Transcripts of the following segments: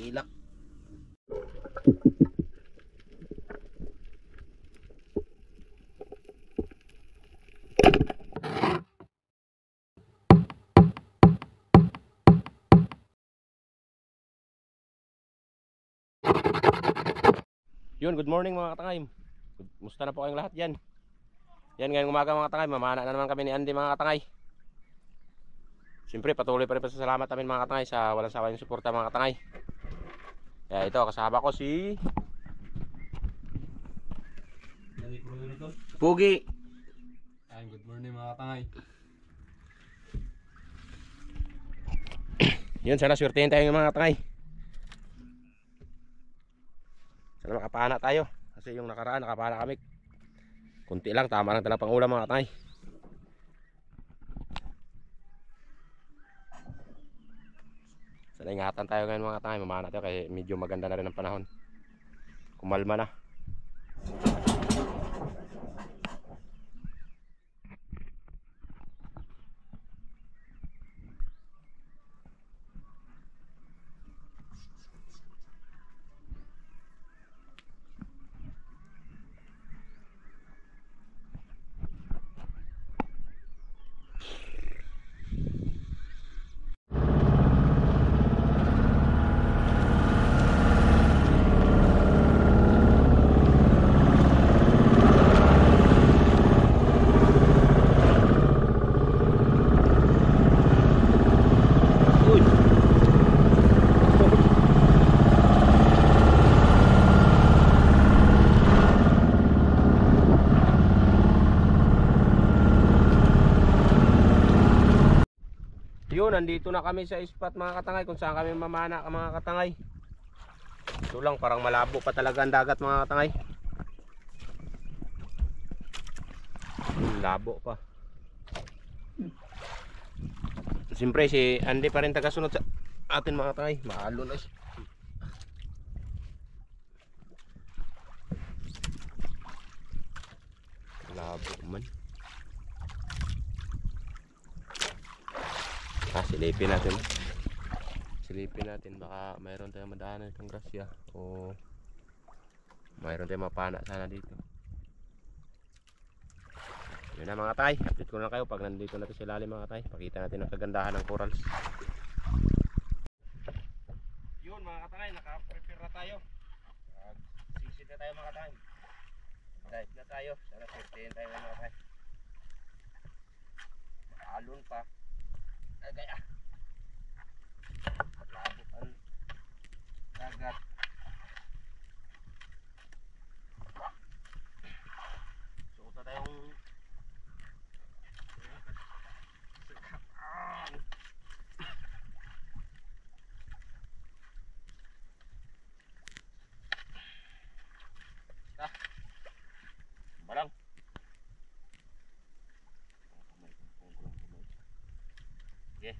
ilak. Yun, good morning mga katangay. Musta na po kayong lahat dyan? Yan, ngayong umaga mga katangay, mamana na naman kami ni Andy mga katangay. Siyempre patuloy pa rin pasasalamat namin mga katangay sa walang sawa yung suporta mga katangay. Kaya ito, kasama ko si Pugi. Ay, good morning mga katangay. Yun, sana swertehin tayo ng mga katangay. Sana makapana tayo. Kasi yung nakaraan, nakapana kami. Kunti lang, tama lang talagang pang ulam mga katangay. Sana ingatan tayo ngayon mga katangay. Mamana tayo kasi medyo maganda na rin ang panahon. Kumalma na. Yun, nandito na kami sa spot mga katangay kung saan kami mamana mga katangay. Ito lang, parang malabo pa talaga ang dagat mga katangay. Labo pa. Siyempre si Andy pa rin tagasunod sa atin mga katangay. Maalo na siya. Labo man. Silipin natin. Silipin natin, baka mayroon tayong madaanan itong grasya o mayroon tayong mapana sana dito. Yun na mga tay, update ko na kayo pag nandito natin sa ilalim mga tay. Pakita natin ang kagandahan ng corals. Yun mga katay, naka-prepare na tayo. Sisid na tayo mga tay. Dive na tayo, sana swertehin tayo mga tay. Alon pa. Gaya labo ang dagat. Suot na tayong barang. Okay.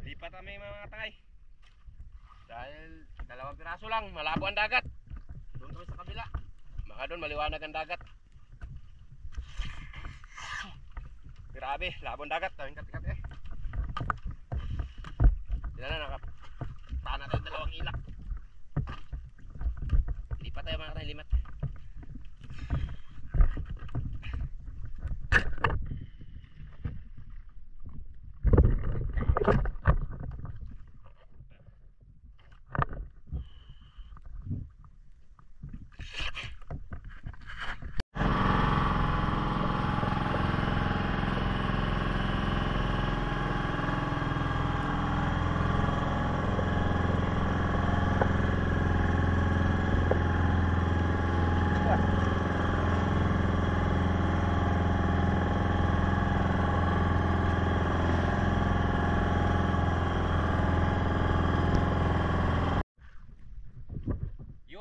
Lipat kami mga tangay. Dahil dalawang piraso lang, malabo ang dagat. Doon kami sa kabila. Baka doon maliwanag ang dagat. Grabe, labong dagat. Daming kat-kat eh. Yan na, nakapana tayo dalawang ilak. Lipat tayo mga tangay, limat.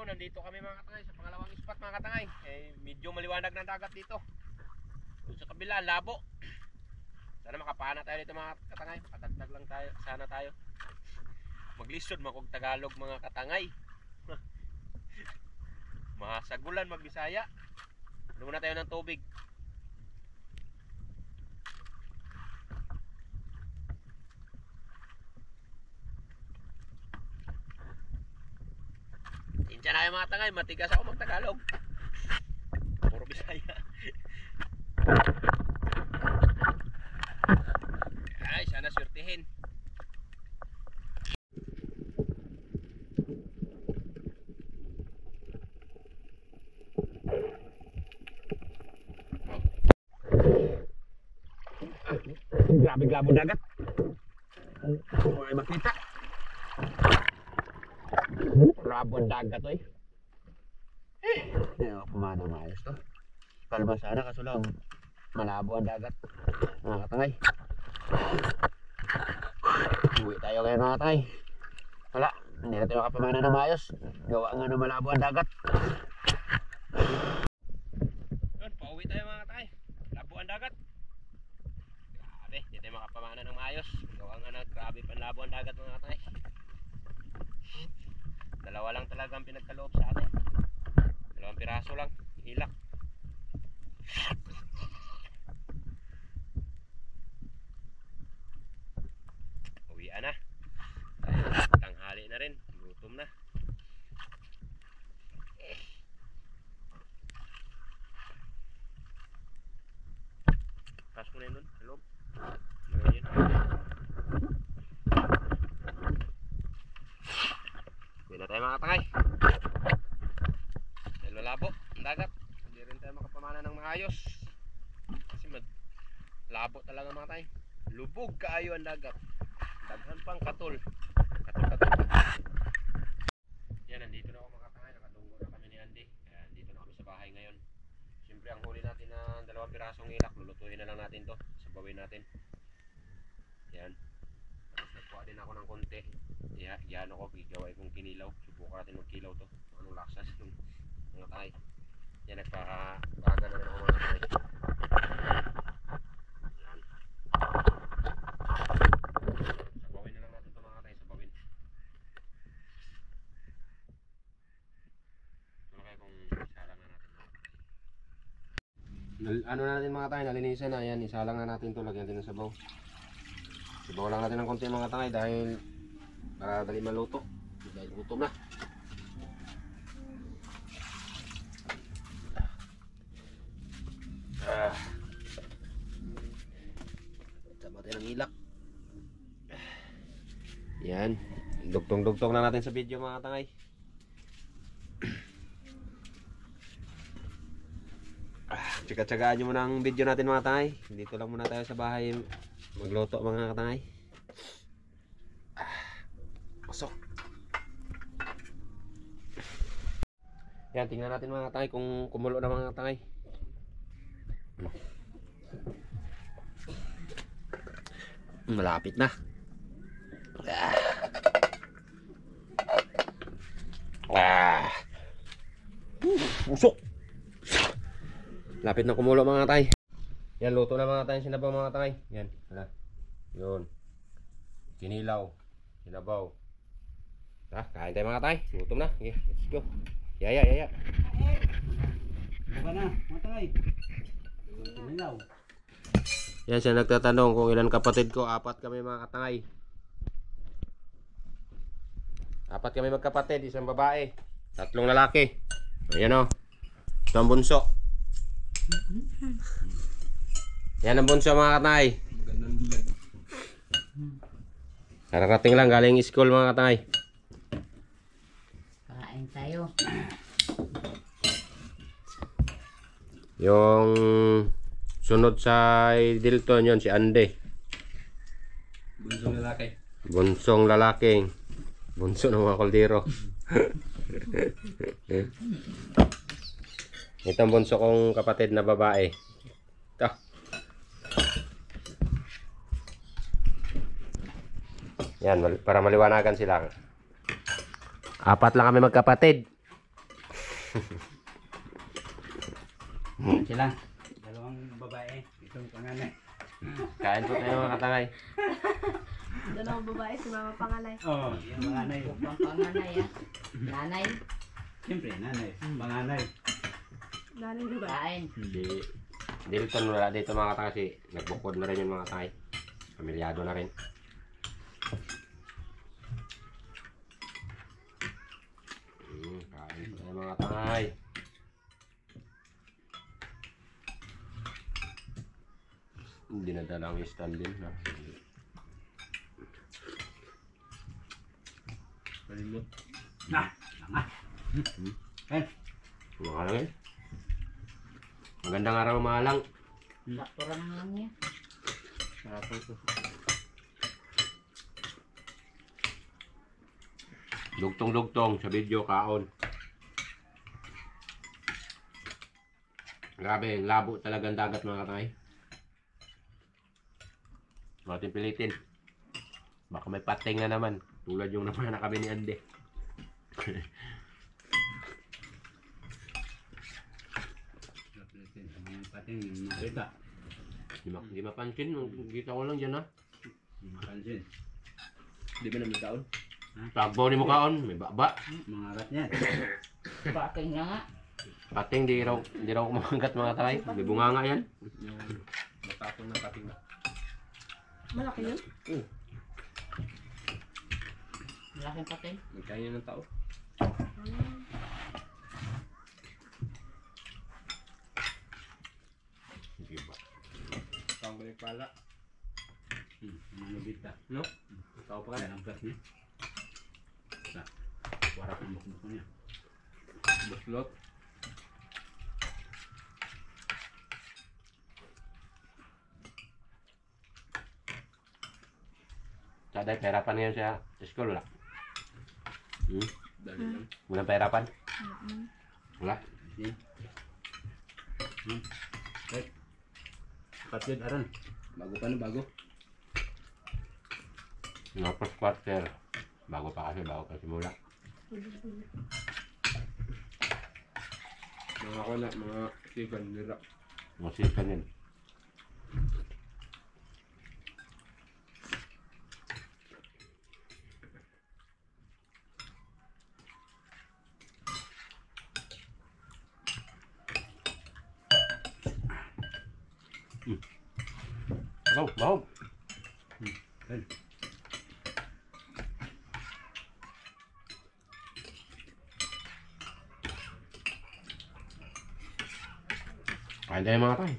Nandito kami mga katangay sa pangalawang spot mga katangay. Medyo maliwanag ng dagat dito. Doon sa kabila, labo. Sana makapana tayo dito mga katangay. Patagtag lang tayo, sana tayo. Maglisod, makog Tagalog mga katangay. Masagulan, magbisaya. Doon muna tayo ng tubig. Diyan na kayo mga tangay, matigas ako mag-Tagalog. Puro Bisaya. Ay, sana swertihin. Grabe glabo dagat. May makita. Grabo ang dagat eh. Hindi ako pumana maayos to. Kalma sana kaso lang malabo ang dagat. Mga katangay. Uwi tayo ngayon mga katangay. Wala, hindi natin makapamana na maayos. Gawa nga na malabo ang dagat. Yun, pauwi tayo mga katangay. Labo ang dagat. Grabe, hindi tayo makapamana ng maayos. Gawa nga na grabe panlabo ang dagat mga katangay. Dalawa lang talaga ang pinagkaloob sa atin. Dalawang piraso lang, ilak. Uwian na. Tanghali na rin, gutom na. Pas mo na yun, sa loob. Ngayon. Hindi na tayo makatangay. Dahil malabo ang dagat. Hindi rin tayo makapamana ng maayos. Kasi labo talaga mga tayo. Lubog kaayo ang dagat. Daghan pang katol. Katol. Yan, nandito na ako makatangay. Nakatunggo na kami ni Andy. Kaya nandito na kami sa bahay ngayon. Siyempre ang huli natin na dalawang pirasong ilak. Lulutuin na lang natin to. Sabawin natin. Yan. Tapos nagkuha din ako ng konti. Yan ako, gigawin kong kinilaw. Subukan natin magkilaw to. Anong laksa ng mga tayo. Yan, nagpakabaga na rin ako mga tayo. Yan. Sabawin na lang natin ito mga tayo. Sabawin. Ito na kayo kung isalang na natin mga tayo. Ano na natin mga tayo, nalinisan na. Yan, isalang na natin ito. Lagyan natin ng sabaw. Sabaw lang natin ng konti mga tayo dahil para dali maluto dahil gutom na. Tama tayo ng ilak. Yan, dugtong-dugtong na natin sa video mga tangay. Tsaga-tsagaan nyo muna ang video natin mga tangay. Dito lang muna tayo sa bahay magluto mga katangay. Pasok. Yan, tingnan natin mga tangay kung kumulo na mga tangay. Malapit na. Usok. Lapit na kumulo mga tangay. Yan, luto na mga tangay, sinabaw mga tangay. Yan, hala. Yun. Kinilaw. Sinabaw. Kain tayo mga tangay. Lutom na. Okay, let's go. Yaya. Buka na, matay. Nilaw. Yan siya nagtatanong kung ilan kapatid ko. 4 kami mga katangay. 4 kami magkapatid. Isang babae. 3 lalaki. Ayan o. Ito ang bunso. Yan ang bunso mga katangay. Magandang dilag. Kararating lang galing school mga katangay. Kain tayo. Yung sunod sa Dilton yon si Ande. Bunsong lalaki. Bunsong lalaking. Bunso ng mga koldero. Ito ang bunso kong kapatid na babae. Ito. Yan, para maliwanagan sila. 4 lang kami magkapatid. Sila. Dalawang babae, isang panganay. Kain po tayo mga katangay. Dalawang babae, si mama pangalay. Oo, yung panganay. Ang panganay ah. Nanay, Siyempre, nanay. Panganay. Nanay ba? kain. Si Dilton wala dito mga katangay kasi nagbukod na rin yung mga katangay. Pamilyado na rin. Kain po tayo mga katangay. Dinadala ang stand din na. Palimot. Na, tama. Eh, Mahalang eh. Magandang araw mahalang. Sakto lang niya. Sarapang to. Dugtong-dugtong sa video kaon. Grabe, labo talagang dagat mga katay. Natin pilitin. Baka may pating na naman. Tulad yung naman na kami ni Ande. napitin sa mga pating yung makita. Di mapansin. Kita ko lang dyan ha. Yung makansin. Di ba naman taon? Tagbaw ni mo kaon. May baba. Mga rat niya. Pating na nga. Pating di raw kumagat mga tay. May bunganga yan. Yung matapon ng kating na. Malaki yun? Malaking pating. Nagkain ng tao. Sige ba? Tawang ko yung pala. Mga nabita. No? Tao pa Kaya kaya. ang plat niya. Para kumukmuk niya. Buslot. Saday, perapan ngayon siya sa school wala? Dali lang. Walang perapan? Wala? Yan. Right. Kapit aran. Bago pa na bago. No, first quarter. Bago pa simula. Mga ako na, mga sigan nila. Musikan yun. Bahaw. Right. Kain tayo mga tay.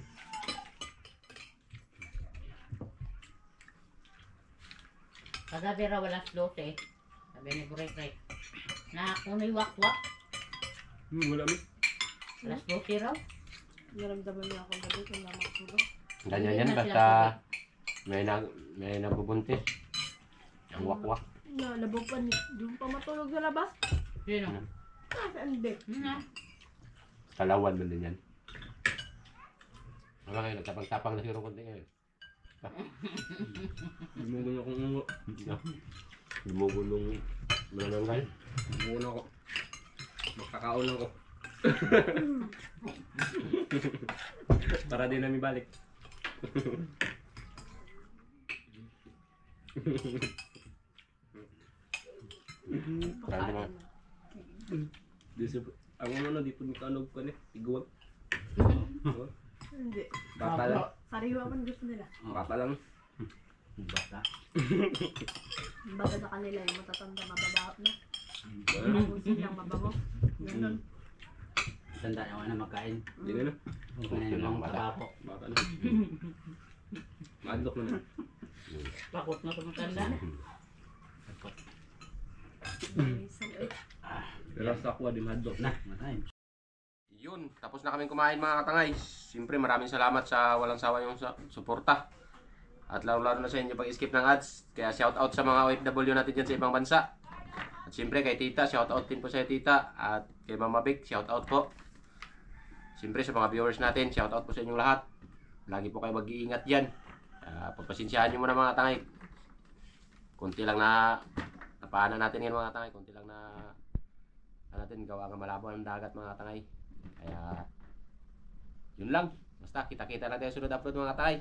Kagabi raw wala slote. Sabi ni Burek-rek. Na kuno'y wak-wak. Wala mo. Wala slote raw. Naramdaman niya ako gabi kung namaksulo. Ganyan yan Hindi na basta sila may nabubuntis. Ang wakwak. Nalabog pa niya. Doon pa matulog sa labas. Sino? Kasi ang big. Na. Kalawan man din yan. Wala kayo, nagtapang-tapang na siguro konti ngayon. Lumugon akong ungo. Lumugulong manananggal. Lumugon ako. Magkakaon ako. Para din namin balik. Parang naman. Ang ano, di po nikanog ko ni. Iguwag. Hindi. Bata lang. Sariwa man gusto nila. Bata lang. Bata. Baga sa kanila yung matatanda mababaho na. Mabusin siyang mabango. Ganun. Tanda naman na magkain. Hindi na na. Kung kanayin lang tabako. Bata na. Maadlok na na. Pakot na tumatanda. Isang Pero sa aqua, di madlok Na, matayin. Yun, tapos na kaming kumain mga katangay. Siyempre maraming salamat sa walang sawa yung suporta. At lalo-lalo na sa inyo pag-skip ng ads. Kaya shout out sa mga OFW natin dyan sa ibang bansa. At siyempre kay Tita, shout out din po sa Tita. At kay Mama Vic, shout out po. Siyempre sa mga viewers natin, shout out po sa inyong lahat. Lagi po kayo mag-iingat dyan. Pagpasensyahan nyo muna mga tangay. Kunti lang na napaanan natin yan mga tangay. Kunti lang na natin gawa nga malabo ang dagat mga tangay. Kaya yun lang. Basta kita-kita natin sa sunod upload mga tangay.